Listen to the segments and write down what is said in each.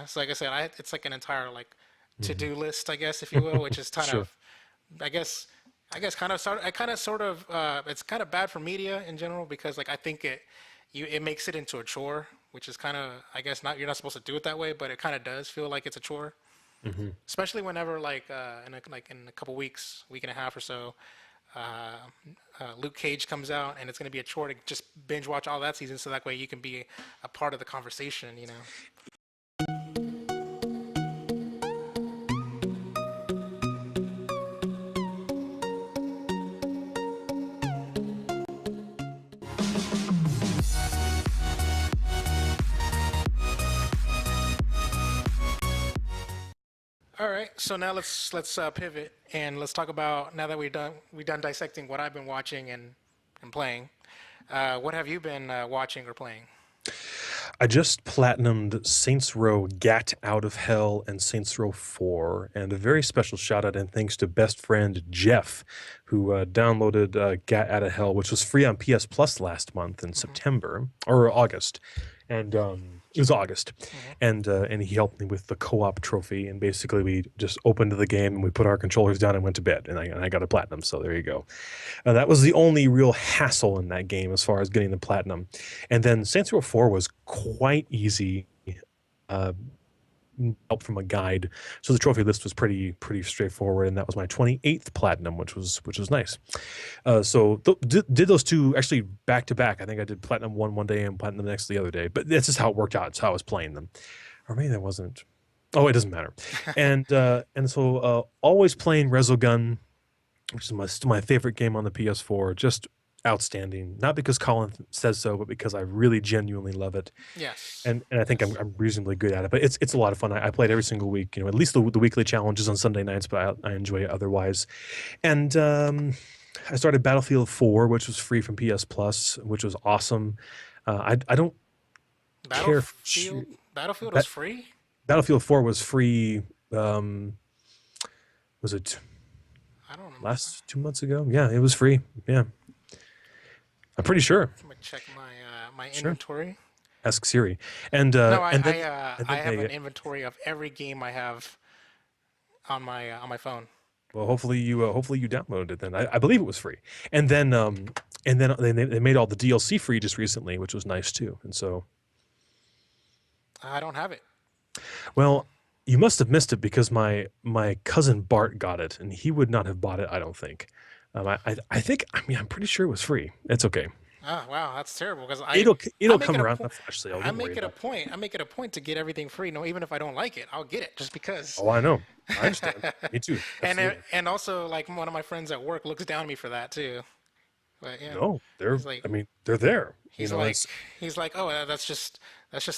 So like I said, it's like an entire like Hmm. to-do list, I guess, if you will, which is kind Sure. of, I guess, I kind of sort of, it's kind of bad for media in general because like I think it makes it into a chore, which is kind of, I guess, not you're not supposed to do it that way, but it kind of does feel like it's a chore, Hmm. especially whenever like in a couple weeks, week and a half or so, uh, Luke Cage comes out, and it's going to be a chore to just binge watch all that season, so that way you can be a part of the conversation, you know. All right, so now let's pivot and let's talk about now that we done dissecting what I've been watching and playing. What have you been watching or playing? I just platinumed Saints Row Gat Out of Hell and Saints Row 4, and a very special shout out and thanks to best friend Jeff, who downloaded Gat Out of Hell, which was free on PS Plus last month in Hmm. September or August, and it was August, Hmm. and he helped me with the co-op trophy, and basically we just opened the game and we put our controllers down and went to bed, and I got a platinum, so there you go. That was the only real hassle in that game as far as getting the platinum. And then Saints Row 4 was quite easy. Uh, Help from a guide, so the trophy list was pretty straightforward, and that was my 28th platinum, which was nice. Did those two actually back to back. I think I did platinum one day and platinum the next the other day, but that's just how it worked out. It's how I was playing them, or maybe that wasn't. Oh, it doesn't matter. And always playing Resogun, which is still my favorite game on the PS4. Just outstanding. Not because Colin says so, but because I really genuinely love it, Yes, and I think yes. I'm reasonably good at it. But it's a lot of fun. I play it every single week. At least the weekly challenges on Sunday nights, but I enjoy it otherwise. And I started Battlefield 4, which was free from PS Plus, which was awesome. I don't care for Battlefield Battlefield was Bat- free. Battlefield 4 was free. Was it I don't remember. last 2 months ago? Yeah, it was free. Yeah, I'm pretty sure. I'm gonna check my Sure. inventory. Ask Siri. And No, uh, I and I then uh, and I then have an they inventory of every game I have on my phone. well, hopefully you downloaded it. Then I believe it was free. And then they made all the DLC free just recently, which was nice too. And so, I don't have it. well, you must have missed it because my cousin Bart got it, and he would not have bought it. I don't think. I think I'm pretty sure it was free. It's okay. Oh wow, that's terrible because I It'll make come it a around in point. the flash sale. Don't worry about it. I make it a point to get everything free. No, even if I don't like it, I'll get it just because. Oh, I know. I understand. Me too. Absolutely. And also like one of my friends at work looks down on me for that too. But yeah, No, he's like I mean, they're there. he's It's like he's like, oh, that's just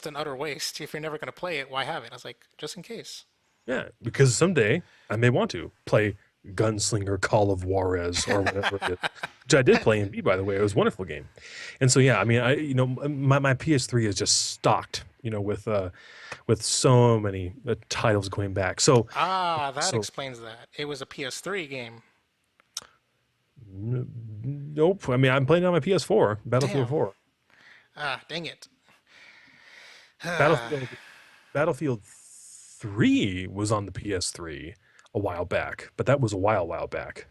an utter waste. If you're never gonna play it, why have it? I was like, just in case. Yeah, because someday I may want to play Gunslinger Call of Juarez or whatever it is, which I did play in B, by the way. It was a wonderful game. And so, yeah, I mean, my PS3 is just stocked, with so many titles going back. So, Ah, that so explains that. It was a PS3 game. nope. I mean, I'm playing it on my PS4, Battlefield Damn. 4. Ah, dang it. Battlefield Battlefield 3 was on the PS3 a while back, but that was a while back.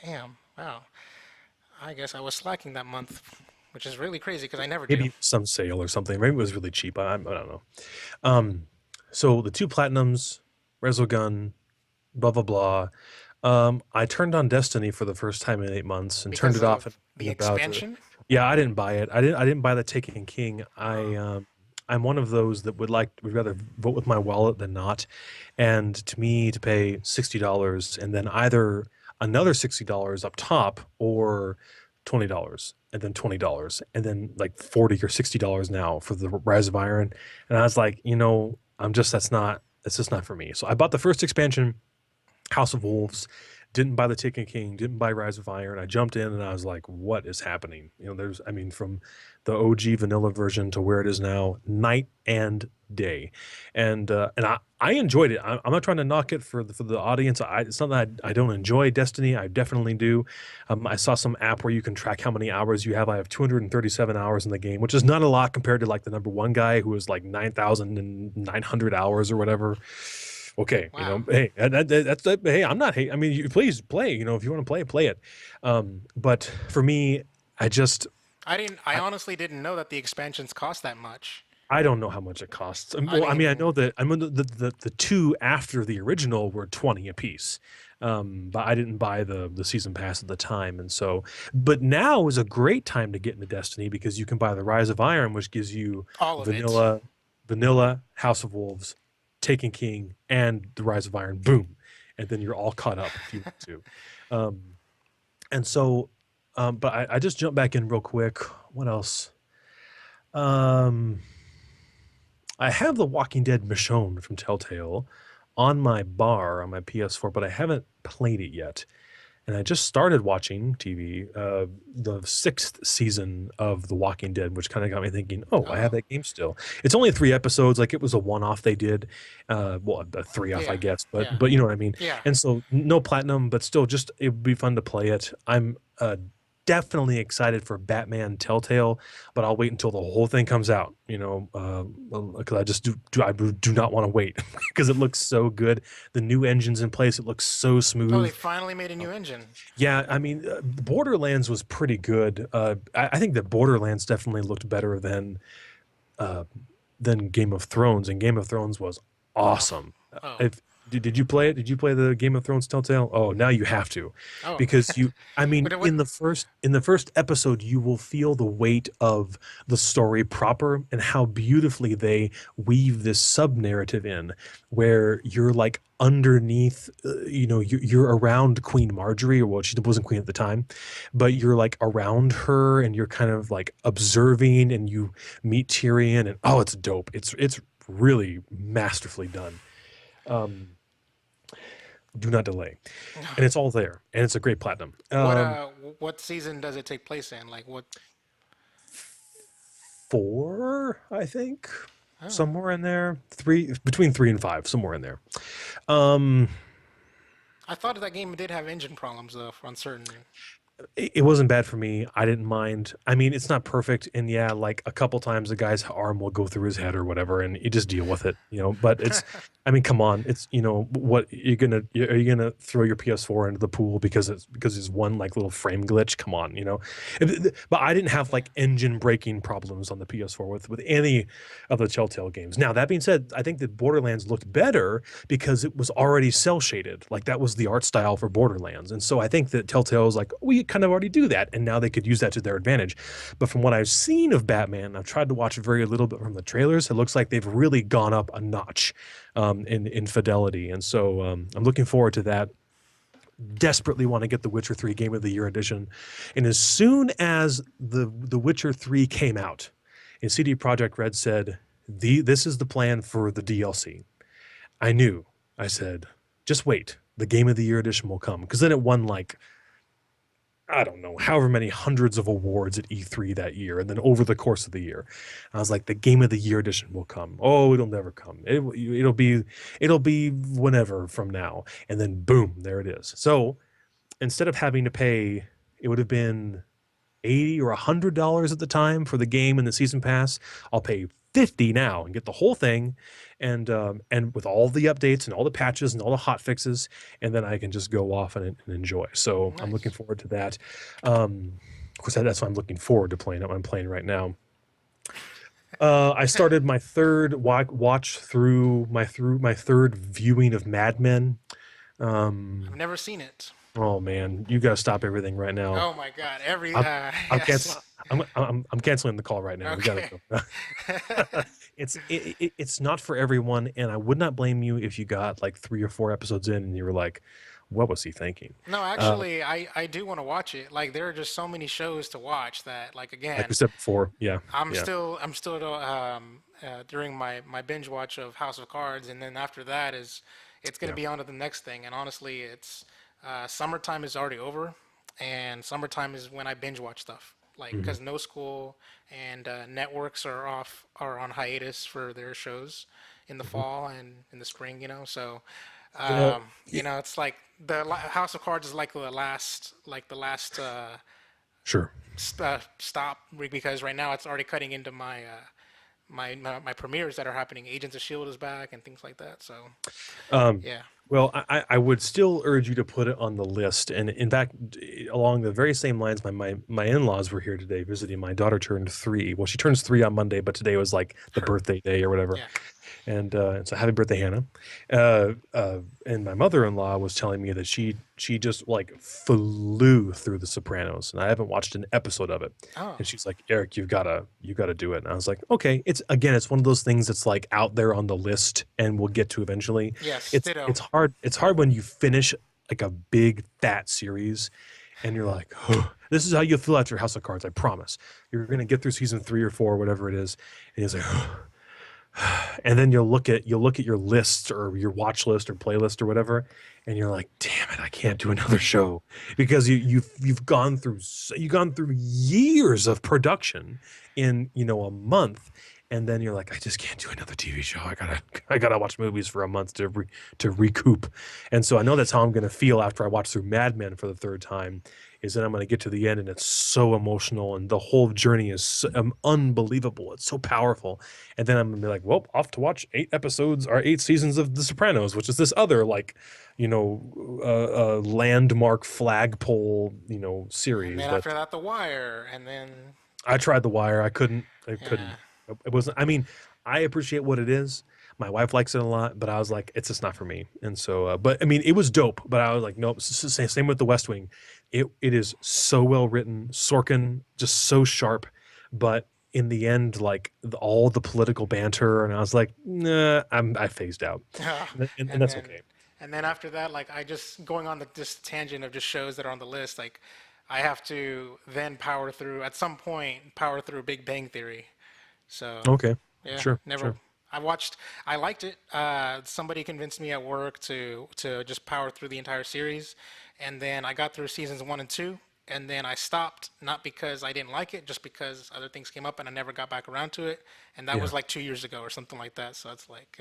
Damn. Wow. I guess I was slacking that month, which is really crazy because I never do. Maybe some sale or something. Maybe it was really cheap. I don't know. Um, so the two platinums, Resogun, blah blah blah. I turned on Destiny for the first time in 8 months and turned Because it off of in the about. expansion? Yeah, I didn't buy it. I didn't buy the Taken King. Uh, I'm one of those that would rather vote with my wallet than not. And to me, to pay $60 and then either another $60 up top or $20 and then $20 and then like $40 or $60 now for the Rise of Iron. And I was like, that's just not for me. So I bought the first expansion, House of Wolves. Didn't buy the Taken King, didn't buy Rise of Iron. I jumped in and I was like, what is happening? There's, I mean, from the OG vanilla version to where it is now, night and day. And I enjoyed it. I'm not trying to knock it for the audience. It's not that I don't enjoy Destiny. I definitely do. I saw some app where you can track how many hours you have. I have 237 hours in the game, which is not a lot compared to like the number one guy who was like 9,900 hours or whatever. Okay, Wow. hey, hey, I'm not hate. I mean, please play. If you want to play, play it. But for me, I just I didn't. I honestly didn't know that the expansions cost that much. I don't know how much it costs. I Well, I mean, I mean, know that the two after the original were 20 a piece. But I didn't buy the season pass at the time, and so. But now is a great time to get into Destiny because you can buy the Rise of Iron, which gives you all of it. vanilla, vanilla House of Wolves, Taken King, and the Rise of Iron. Boom, and then you're all caught up if you want to. Um, and so, but I just jumped back in real quick. What else? Um, I have The Walking Dead Michonne from Telltale on my bar on my PS4, but I haven't played it yet. And I just started watching TV, the sixth season of The Walking Dead, which kind of got me thinking, oh, I have Oh, that game still. It's only 3 episodes, like it was a one-off they did, well, a three-off, I yeah, guess, but yeah, but you know what I mean. yeah. And so no platinum, but still, just it would be fun to play it. I'm definitely excited for Batman Telltale, but I'll wait until the whole thing comes out. Because I just do not want to wait because it looks so good. The new engine's in place. It looks so Oh, they smooth. finally made a new engine. Yeah, I mean, Borderlands was pretty good. I think that Borderlands definitely looked better uh, than Game of Thrones, and Game of Thrones was Oh, awesome. oh, If did you play it? Did you play the Game of Thrones Telltale? Oh, now you have to, oh. because I mean, What? in the first episode, you will feel the weight of the story proper and how beautifully they weave this sub narrative in, where you're like underneath, you're around Queen Marjorie, or well, she wasn't queen at the time, but you're like around her and you're kind of like observing, and you meet Tyrion, and oh, it's dope. It's really masterfully done. Um, do not delay, and it's all there, and it's a great platinum. What season does it take place in? Like what? Four, I think, Oh, somewhere in there. Three, between three and five, somewhere in there. Um, I thought that game did have engine problems though on certain. it wasn't bad for me. I didn't mind. I mean, it's not perfect, and yeah, like a couple times the guy's arm will go through his head or whatever, and you just deal with it. But it's, I mean, come on, it's what are you gonna throw your PS4 into the pool because it's one like little frame glitch? Come on. But I didn't have like engine braking problems on the PS4 with any of the Telltale games. Now that being said, I think that Borderlands looked better because it was already cell shaded. Like that was the art style for Borderlands, and so I think that Telltale is like, we kind of already do that, and now they could use that to their advantage. But from what I've seen of Batman, I've tried to watch very little bit from the trailers. It looks like they've really gone up a notch in fidelity, and so I'm looking forward to that. Desperately want to get the Witcher 3 Game of the Year edition, and as soon as the Witcher 3 came out, and CD Projekt Red said, this is the plan for the DLC. I knew. I said, just wait. The Game of the Year edition will come, because then it won like, I don't know, however many hundreds of awards at E3 that year, and then over the course of the year, I was like, the Game of the Year edition will come. Oh, it'll never come. It'll be whenever from now, and then boom, there it is. So instead of having to pay, it would have been $80 or $100 at the time for the game and the season pass. I'll pay 50 now and get the whole thing, and with all the updates and all the patches and all the hot fixes, and then I can just go off and enjoy. So I'm looking Nice. forward to that. Of course, that's why I'm looking forward to playing it. I'm playing right now. I started my third watch through my third viewing of Mad Men. I've Um, never seen it. oh man, you gotta stop everything right now. Oh my God. Every I'm I'm yes. canceling. I'm canceling the call right now. We gotta Okay. go. It's not for everyone, and I would not blame you if you got like 3 or 4 episodes in and you were like, "What was he thinking?" No, Uh, actually, I do want to watch it. Like there are just so many shows to watch that like like we again, said before, yeah, I'm yeah, still I'm still during my binge watch of House of Cards, and then after that is it's gonna yeah. be on to the next thing. And honestly, it's Summertime is already over, and summertime is when I binge watch stuff. Like, Hmm. because no school and networks are on hiatus for their shows in the Hmm. fall and in the spring. So You know, it's like House of Cards is like the last sure. stop because right now it's already cutting into my premieres that are happening. Agents of Shield is back and things like that. So Um, yeah, well, I would still urge you to put it on the list. And in fact, along the very same lines, my in-laws were here today visiting. My daughter turned 3. Well, she turns 3 on Monday, but today was like the her, birthday day or whatever. yeah. And so happy birthday, Hannah. And my mother-in-law was telling me that she just like flew through The Sopranos, and I haven't watched an episode of it. Oh And she's like, Eric, you gotta do it. And I was like, okay. It's one of those things that's like out there on the list, and we'll get to eventually. yes, It's ditto. it's hard. It's hard when you finish like a big fat series, and you're like, oh, this is how you'll feel after House of Cards. I promise. You're gonna get through season 3 or 4, whatever it is, and he's like. And then you'll look at your list or your watch list or playlist or whatever, and you're like, damn it, I can't do another show because you've gone through years of production in a month, and then you're like, I just can't do another TV show. I gotta watch movies for a month to recoup. And so I know that's how I'm gonna feel after I watch through Mad Men for the third time, is that I'm going to get to the end and it's so emotional and the whole journey is unbelievable. It's so powerful. And then I'm going to be like, well, off to watch 8 episodes or 8 seasons of The Sopranos, which is this other like, landmark flagpole, And series then that after that, The Wire, and then I tried. The Wire. I couldn't. yeah, It wasn't, I mean, I appreciate what it is. My wife likes it a lot, but I was like, it's just not for me. And so, but I mean, it was dope, but I was like, nope. Same with The West Wing. It is so well written. Sorkin just so sharp, but in the end, like all the political banter, and I was like, nah, I phased out, and and that's then okay. after that, like I just going on this tangent of just shows that are on the list. Like I have to then power through Big Bang Theory. So Okay, yeah, sure, never. sure. I liked it. Somebody convinced me at work to just power through the entire series, and then I got through seasons 1 and 2, and then I stopped, not because I didn't like it, just because other things came up and I never got back around to it, and that Yeah. was like 2 years ago or something like that. So it's like,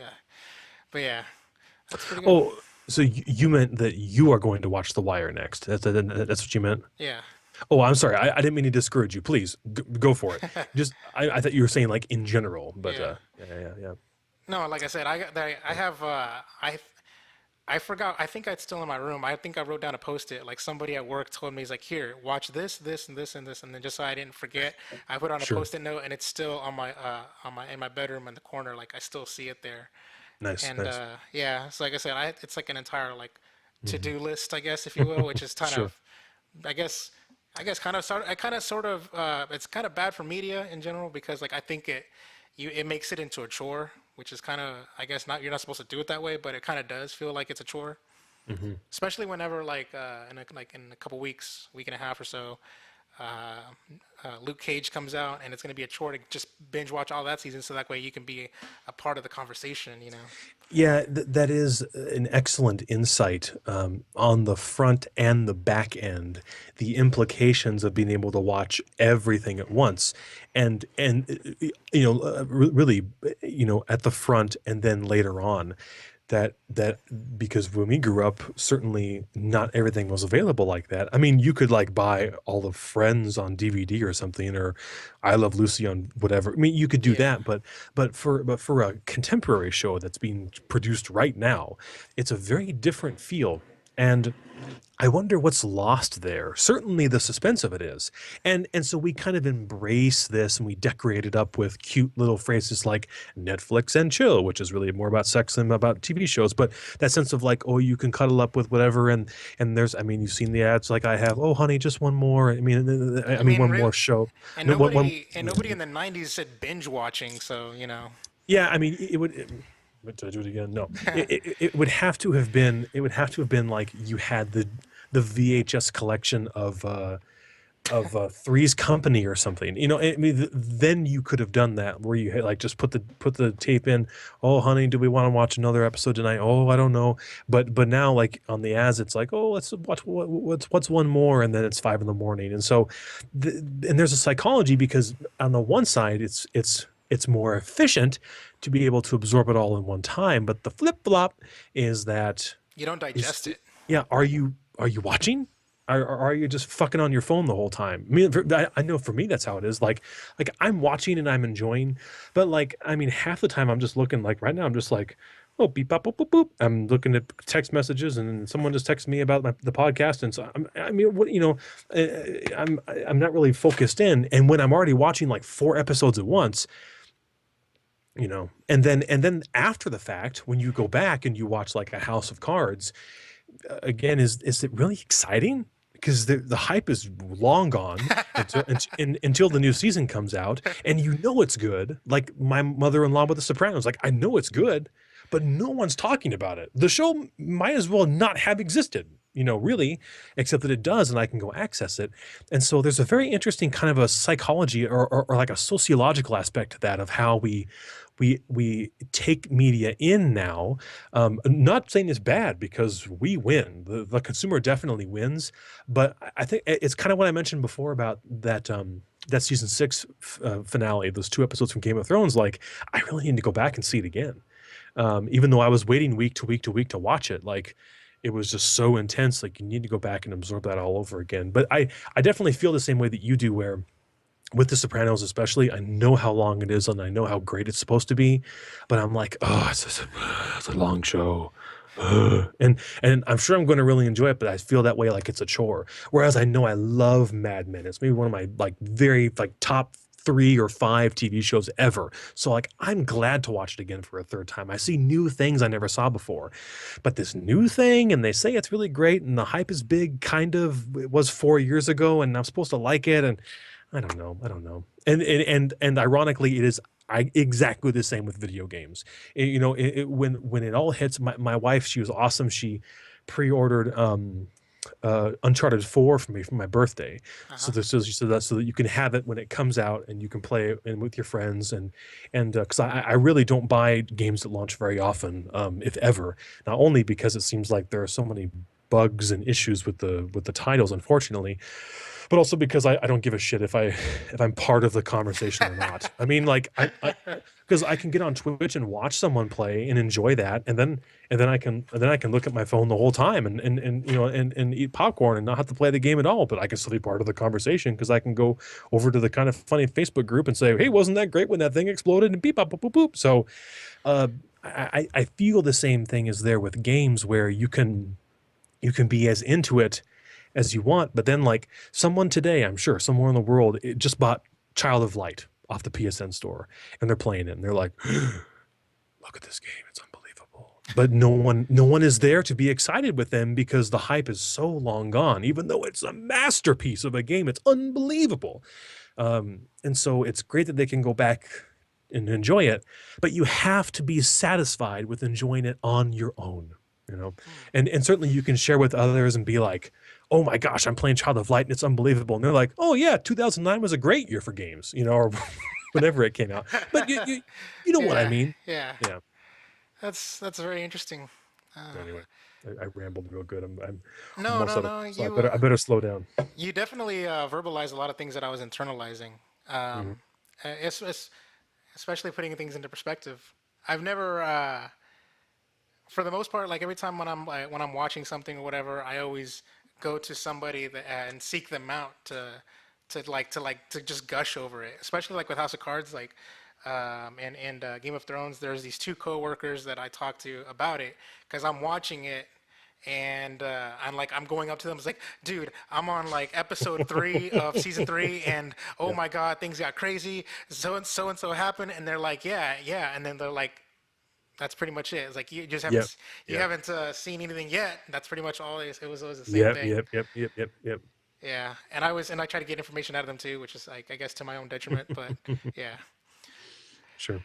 but yeah, that's pretty good. Oh, so you meant that you are going to watch The Wire next? That's what you meant? Yeah. Oh, I'm sorry. I didn't mean to discourage you. Please go for it. Just I thought you were saying like in general, but Yeah. yeah, yeah, yeah. No, like I said, I have I forgot. I think it's still in my room. I think I wrote down a post-it. Like somebody at work told me, he's like, "Here, watch this, this, and this, and this," and then just so I didn't forget, I put on a Sure. post-it note, and it's still on my in my bedroom in the corner. Like I still see it there. Nice, And nice. yeah, so like I said, it's like an entire like Hmm. to-do list, I guess, if you will, which is kind Sure. of, I guess, it's kind of bad for media in general because like I think it makes it into a chore, which is kind of, I guess, not you're not supposed to do it that way, but it kind of does feel like it's a chore, Hmm. especially whenever in a couple weeks, week and a half or so, uh, Luke Cage comes out, and it's going to be a chore to just binge watch all that season, so that way you can be a part of the conversation. Yeah, that is an excellent insight on the front and the back end, the implications of being able to watch everything at once, and really, at the front and then later on, that because when we grew up, certainly not everything was available like that. I mean, you could like buy all of Friends on DVD or something, or I Love Lucy on whatever. I mean, you could do Yeah. that, but for a contemporary show that's being produced right now, it's a very different feel. And I wonder what's lost there. Certainly the suspense of it is. And so we kind of embrace this and we decorate it up with cute little phrases like Netflix and chill, which is really more about sex than about TV shows. But that sense of like, oh, you can cuddle up with whatever, and there's, I mean, you've seen the ads like I have, oh honey, just one more. I I mean mean, one real, more show. and No, one nobody in the '90s said binge watching, so. Yeah, I mean, did I do it again? No, it would have to have been. It would have to have been like you had the VHS collection of Three's Company or something. I mean, then you could have done that where you had, like, just put the tape in. Oh, honey, do we want to watch another episode tonight? Oh, I don't know. But now, like, on the ads, it's like, oh, let's watch what's one more, and then it's 5 in the morning. And so, and there's a psychology, because on the one side, it's more efficient to be able to absorb it all in one time. But the flip flop is that You don't is digest it. yeah, are you watching? Are you just fucking on your phone the whole time? I mean, I know for me that's how it is. Like I'm watching and I'm enjoying, but like I mean, half the time I'm just looking. Like right now, I'm just like, oh, beep, bop, boop, boop, boop. I'm looking at text messages, and then someone just texts me about the podcast, and so I mean, I'm not really focused in. And when I'm already watching like 4 episodes at once, and then after the fact, when you go back and you watch like a House of Cards, again, is it really exciting? Because the hype is long gone until the new season comes out, and it's good. Like my mother-in-law with The Sopranos, like I know it's good, but no one's talking about it. The show might as well not have existed, really, except that it does, and I can go access it. And so there's a very interesting kind of a psychology or like a sociological aspect to that, of how we take media in now. Not saying it's bad, because we win. The consumer definitely wins, but I think it's kind of what I mentioned before about that season 6 finale, those 2 episodes from Game of Thrones. Like, I really need to go back and see it again, even though I was waiting week to week to week to watch it. Like, it was just so intense. Like, you need to go back and absorb that all over again. But I definitely feel the same way that you do, where with The Sopranos especially, I know how long it is and I know how great it's supposed to be, but I'm like, oh, it's a long show. And I'm sure I'm going to really enjoy it, but I feel that way, like it's a chore. Whereas I know I love Mad Men. It's maybe one of my like very like top 3 or 5 TV shows ever. So like I'm glad to watch it again for a third time. I see new things I never saw before. But this new thing, and they say it's really great, and the hype is big, kind of. It was 4 years ago, and I'm supposed to like it, and I don't know. I don't know. And ironically, it is exactly the same with video games. When it all hits, my wife, she was awesome. She pre-ordered Uncharted 4 for me for my birthday. Uh-huh. So she said that so that you can have it when it comes out and you can play it and with your friends, and because I really don't buy games that launch very often, if ever. Not only because it seems like there are so many bugs and issues with the titles, unfortunately, but also because I don't give a shit if I'm part of the conversation or not. I mean, like I because I can get on Twitch and watch someone play and enjoy that, and then I can look at my phone the whole time and eat popcorn and not have to play the game at all. But I can still be part of the conversation, because I can go over to the kind of funny Facebook group and say, hey, wasn't that great when that thing exploded, and beep bop boop boop boop. So uh, I feel the same thing is there with games, where you can be as into it as you want, but then like someone today, I'm sure somewhere in the world, it just bought Child of Light off the PSN store, and they're playing it, and they're like, look at this game, it's unbelievable. But no one is there to be excited with them, because the hype is so long gone, even though it's a masterpiece of a game. It's unbelievable. And so it's great that they can go back and enjoy it, but you have to be satisfied with enjoying it on your own, you know. And certainly you can share with others and be like, oh my gosh, I'm playing Child of Light and it's unbelievable, and they're like, oh yeah, 2009 was a great year for games, or whenever it came out. But you know what I Yeah, mean. yeah. Yeah. That's very interesting. Uh, Anyway, I rambled real good. I'm no, almost no, out of, no. so I better slow down. You definitely verbalized a lot of things that I was internalizing. Hmm. It's especially putting things into perspective. I've never, for the most part, like every time when I'm watching something or whatever, I always go to somebody and seek them out to just gush over it. Especially like with House of Cards, like and Game of Thrones. There's these 2 coworkers that I talk to about it, because I'm watching it, and I'm going up to them. It's like, dude, I'm on like episode 3 of season 3, and oh Yeah. my god, things got crazy. So and so happened, and they're like, yeah, yeah, and then they're like, that's pretty much it. It's like you just Yep. haven't you Yep. haven't seen anything yet. That's pretty much all it is. It was always the same Yep. thing. Yep. Yep. Yep. Yep. Yep. Yeah, and I try to get information out of them too, which is like I guess to my own detriment, but yeah. Sure.